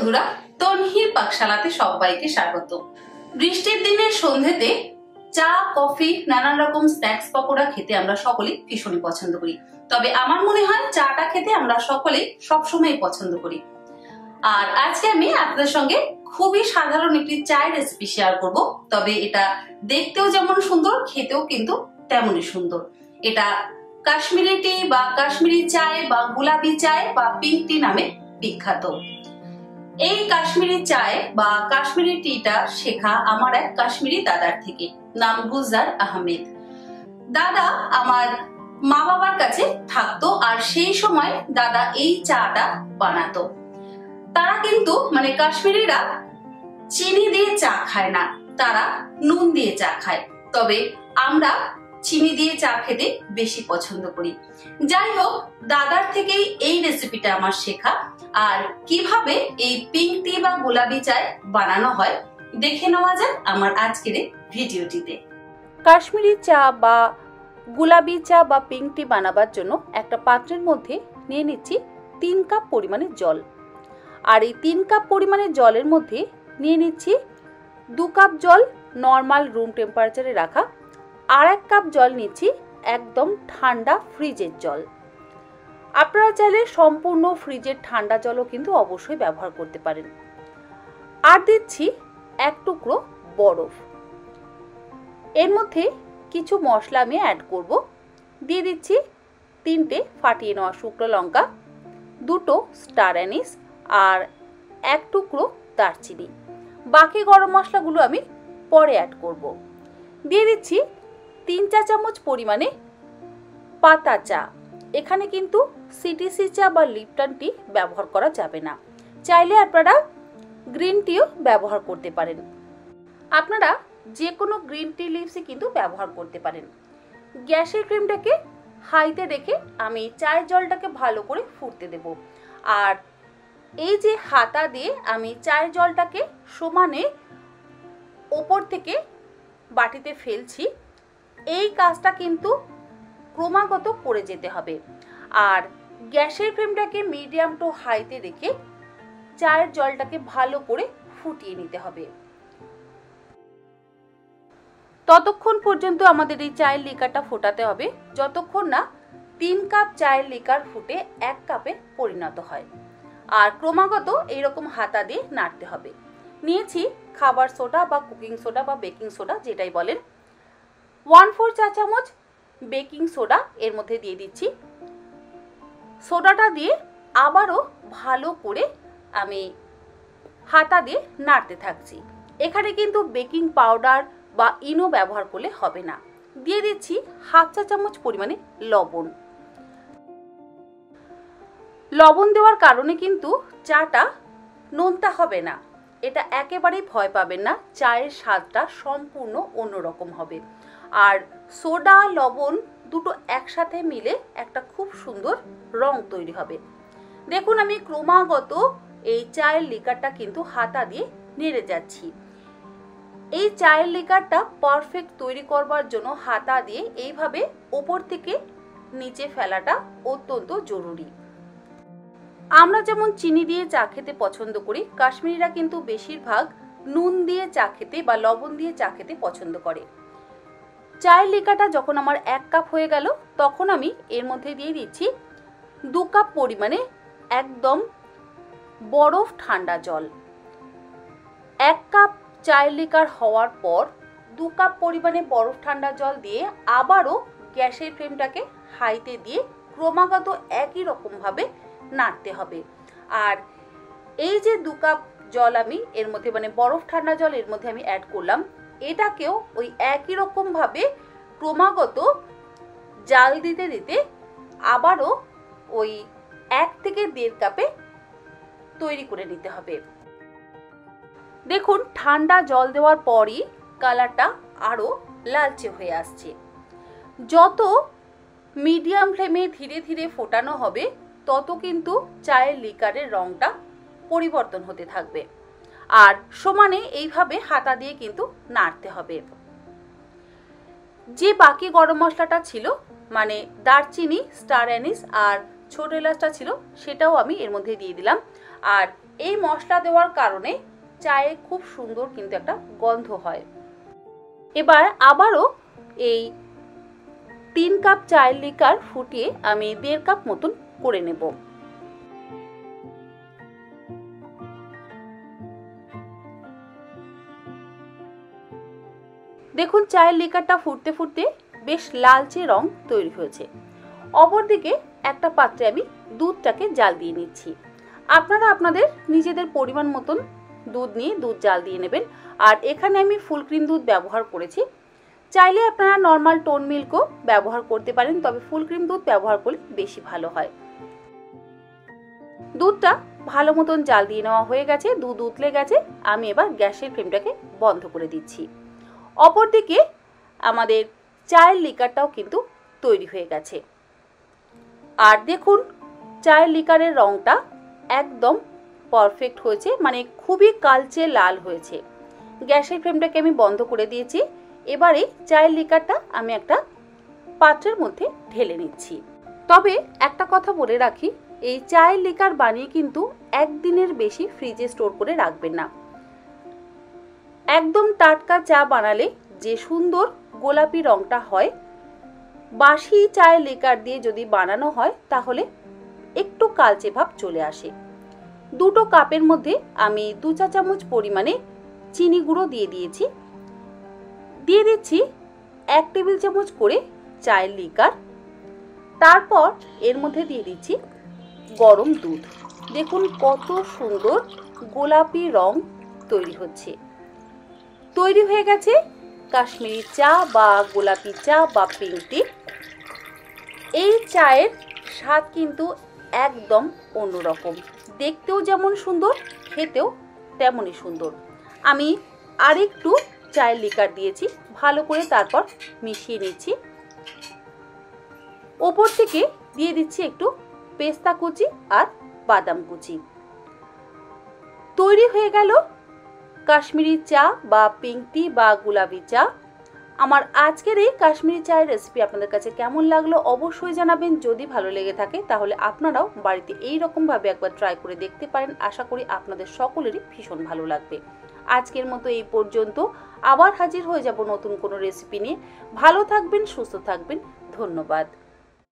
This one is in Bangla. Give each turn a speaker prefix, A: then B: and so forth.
A: বন্ধুরা, তনহির পাকশালাতে সবাইকে স্বাগত। বৃষ্টির দিনের সন্ধ্যেতে চা, কফি, নানান রকম স্ন্যাক্স পকোড়া খেতে আমরা সকলেই ভীষণই পছন্দ করি। তবে আমার মনে হয় চাটা খেতে আমরা সকলেই সবসময় পছন্দ করি। আর আজকে আমি আপনাদের সঙ্গে খুবই সাধারণ একটি চায়ের রেসিপি শেয়ার করব। তবে এটা দেখতেও যেমন সুন্দর, খেতেও কিন্তু তেমনই সুন্দর। এটা কাশ্মীরি টি বা কাশ্মীরি চায় বা গোলাপি চায় বা পিঙ্ক টি নামে বিখ্যাত। এই কাশ্মীরি চায় বা কাশ্মীরি টিটা শেখা আমার এক কাশ্মীরি দাদার থেকে, নাম গুলজার আহমেদ। দাদা আমার মা বাবার কাছে থাকতো আর সেই সময় দাদা এই চাটা বানাতো। তারা কিন্তু কাশ্মীরিরা চিনি দিয়ে চা খায় না, তারা নুন দিয়ে চা খায়। তবে আমরা চিনি দিয়ে চা খেতে বেশি পছন্দ করি। যাই হোক, দাদার থেকেই এই রেসিপিটা আমার শেখা। আর কিভাবে এই পিঙ্ক টি বা গোলাপি চায় বানানো হয় দেখে নেওয়া যাক আমার আজকের ভিডিওটিতে।
B: কাশ্মীরি চা বা গোলাপি চা বা পিঙ্ক টি বানাবার জন্য একটা পাত্রের মধ্যে নিয়ে নিচ্ছি 3 কাপ পরিমাণে জল। আর এই 3 কাপ পরিমাণে জলের মধ্যে নিয়ে নিচ্ছি 2 কাপ জল নর্মাল রুম টেম্পারেচারে রাখা, আর 1 কাপ জল নিচ্ছি একদম ঠান্ডা ফ্রিজের জল। আপনারা চাইলে সম্পূর্ণ ফ্রিজের ঠান্ডা জলও কিন্তু অবশ্যই ব্যবহার করতে পারেন। আর দিচ্ছি 1 টুকরো বরফ। এর মধ্যে কিছু মশলা আমি অ্যাড করব। দিয়ে দিচ্ছি 3টে ফাটিয়ে নেওয়া শুকনো লঙ্কা, 2টো স্টার অ্যানিস আর 1 টুকরো দারচিনি। বাকি গরম মশলাগুলো আমি পরে অ্যাড করব। দিয়ে দিচ্ছি 3 চা চামচ পরিমাণে পাতা চা। এখানে কিন্তু সিটিসি চা বা লিপটন টি ব্যবহার করা যাবে না, চাইলে আপনারা গ্রিন টিও ব্যবহার করতে পারেন। আপনারা যে কোনো গ্রিন টি লিভসই কিন্তু ব্যবহার করতে পারেন। গ্যাসের ফ্লেমটাকে হাইতে রেখে আমি চায়ের জলটাকে ভালো করে ফুটতে দেব। আর এই যে হাতা দিয়ে আমি চায়ের জলটাকে সমানে ওপর থেকে বাটিতে ফেলছি, এই কাজটা কিন্তু ক্রমাগত করে যেতে হবে। আর গ্যাসের ফ্লেমটাকে মিডিয়াম টু হাইতে রেখে চায়ের জলটাকে ভালো করে ফুটিয়ে নিতে হবে। ততক্ষণ পর্যন্ত আমাদের এই চায়ের লিকারটা ফোটাতে হবে যতক্ষণ না 3 কাপ চায়ের লিকার ফুটে 1 কাপে পরিণত হয়। আর ক্রমাগত এইরকম হাতা দিয়ে নাড়তে হবে। নিয়েছি খাবার সোডা বা কুকিং সোডা বা বেকিং সোডা যেটাই বলেন, 1/4 চা চামচ বেকিং সোডা এর মধ্যে দিয়ে দিচ্ছি। সোডাটা দিয়ে আবারও ভালো করে আমি হাতা দিয়ে নাড়তে থাকছি। এখানে কিন্তু বেকিং পাউডার বা ইনো ব্যবহার করলে হবে না। দিয়ে দিচ্ছি 1/2 চা চামচ পরিমাণে লবণ। লবণ দেওয়ার কারণে কিন্তু চাটা নোনতা হবে না, এটা একেবারেই ভয় পাবেন না। চায়ের স্বাদটা সম্পূর্ণ অন্যরকম হবে। আর সোডা লবণ দুটো একসাথে মিলে একটা খুব সুন্দর রং তৈরি হবে। দেখুন আমি ক্রমাগত এই চায়ের লিকারটা কিন্তু হাতা দিয়ে নেড়ে যাচ্ছি। এই চায়ের লিকারটা পারফেক্ট তৈরি করবার জন্য হাতা দিয়ে এইভাবে ওপর থেকে নিচে ফেলাটা অত্যন্ত জরুরি। আমরা যেমন চিনি দিয়ে চা খেতে পছন্দ করি, কাশ্মীরিরা কিন্তু বেশিরভাগ নুন দিয়ে চা খেতে বা লবণ দিয়ে চা খেতে পছন্দ করে। চায়ের লিকারটা যখন আমার 1 কাপ হয়ে গেল, তখন আমি এর মধ্যে দিয়ে দিচ্ছি 2 কাপ পরিমাণে একদম বরফ ঠান্ডা জল। 1 কাপ চায়ের লিকার হওয়ার পর 2 কাপ পরিমাণে বরফ ঠান্ডা জল দিয়ে আবারও গ্যাসের ফ্লেমটাকে হাইতে দিয়ে ক্রমাগত একই রকমভাবে নাড়তে হবে। আর এই যে 2 কাপ জল আমি এর মধ্যে বরফ ঠান্ডা জল এর মধ্যে আমি অ্যাড করলাম, এটাকেও ওই একই রকমভাবে ক্রমাগত জাল দিতে দিতে আবারও ওই 1 থেকে 1.5 কাপে তৈরি করে নিতে হবে। দেখুন ঠান্ডা জল দেওয়ার পরই কালারটা আরও লালচে হয়ে আসছে। যত মিডিয়াম ফ্লেমে ধীরে ধীরে ফোটানো হবে তত কিন্তু চায়ের লিকারের রংটা পরিবর্তন হতে থাকবে। আর সমানে এইভাবে হাতা দিয়ে কিন্তু নাড়তে হবে। যে বাকি গরম মশলাটা ছিল দারচিনি, স্টার অ্যানিস আর ছোট এলাচটা ছিল, সেটাও আমি এর মধ্যে দিয়ে দিলাম। আর এই মশলা দেওয়ার কারণে চায়ে খুব সুন্দর কিন্তু একটা গন্ধ হয়। এবার আবারও এই 3 কাপ চায়ের লিকার ফুটিয়ে আমি 1.5 কাপ মতন করে নেব। দেখুন চায়ের লিকারটা ফুটতে ফুটতে বেশ লালচে রং তৈরি হয়েছে। অপরদিকে একটা পাত্রে আমি দুধটাকে জাল দিয়ে নিচ্ছি। আপনারা আপনাদের নিজেদের পরিমাণ মতন দুধ নিয়ে দুধ জাল দিয়ে নেবেন। আর এখানে আমি ফুল ক্রিম দুধ ব্যবহার করেছি। চাইলে আপনারা নর্মাল টোন মিল্কও ব্যবহার করতে পারেন, তবে ফুল ক্রিম দুধ ব্যবহার করলে বেশি ভালো হয়। দুধটা ভালো মতন জাল দিয়ে নেওয়া হয়ে গেছে, দুধ উতলে গেছে। আমি এবার গ্যাসের ফ্লেমটাকে বন্ধ করে দিচ্ছি। অপরদিকে আমাদের চায়ের লিকারটাও কিন্তু তৈরি হয়ে গেছে। আর দেখুন চায়ের লিকারের রংটা একদম পারফেক্ট হয়েছে, মানে খুবই কালচে লাল হয়েছে। গ্যাসের ফ্লেমটাকে আমি বন্ধ করে দিয়েছি। এবারে চায়ের লিকারটা আমি একটা পাত্রের মধ্যে ঢেলে নিচ্ছি। তবে একটা কথা বলে রাখি, এই চায়ের লিকার বানিয়ে কিন্তু একদিনের বেশি ফ্রিজে স্টোর করে রাখবেন না। একদম টাটকা চা বানালে যে সুন্দর গোলাপি রংটা হয়, বাসি চায়ের লিকার দিয়ে যদি বানানো হয় তাহলে একটু কালচে ভাব চলে আসে। 2 কাপের মধ্যে আমি 2 চা চামচ পরিমাণে চিনি গুঁড়ো দিয়ে দিয়েছি। দিয়ে দিচ্ছি 1 টেবিল চামচ করে চায়ের লিকার। তারপর এর মধ্যে দিয়ে দিচ্ছি গরম দুধ। দেখুন কত সুন্দর গোলাপি রং তৈরি হচ্ছে। তৈরি হয়ে গেছে কাশ্মীরি চা বা গোলাপি চা বা পিঙ্ক টি। এই চায়ের স্বাদ কিন্তু একদম অন্যরকম, দেখতেও যেমন সুন্দর, খেতেও তেমনই সুন্দর। আমি আরেকটু চায়ের লিকার দিয়েছি, ভালো করে তারপর মিশিয়ে নিচ্ছি। ওপর থেকে দিয়ে দিচ্ছি একটু পেস্তা কুচি আর বাদাম কুচি। তৈরি হয়ে গেল কাশ্মীরি চা বা পিঙ্ক টি বা গোলাপি চা। আমার আজকের এই কাশ্মীরি চায়ের রেসিপি আপনাদের কাছে কেমন লাগলো অবশ্যই জানাবেন। যদি ভালো লেগে থাকে তাহলে আপনারাও বাড়িতে এই রকম ভাবে একবার ট্রাই করে দেখতে পারেন। আশা করি আপনাদের সকলেরই ভীষণ ভালো লাগবে। আজকের মতো এই পর্যন্ত, আবার হাজির হয়ে যাব নতুন কোনো রেসিপি নিয়ে। ভালো থাকবেন, সুস্থ থাকবেন, ধন্যবাদ।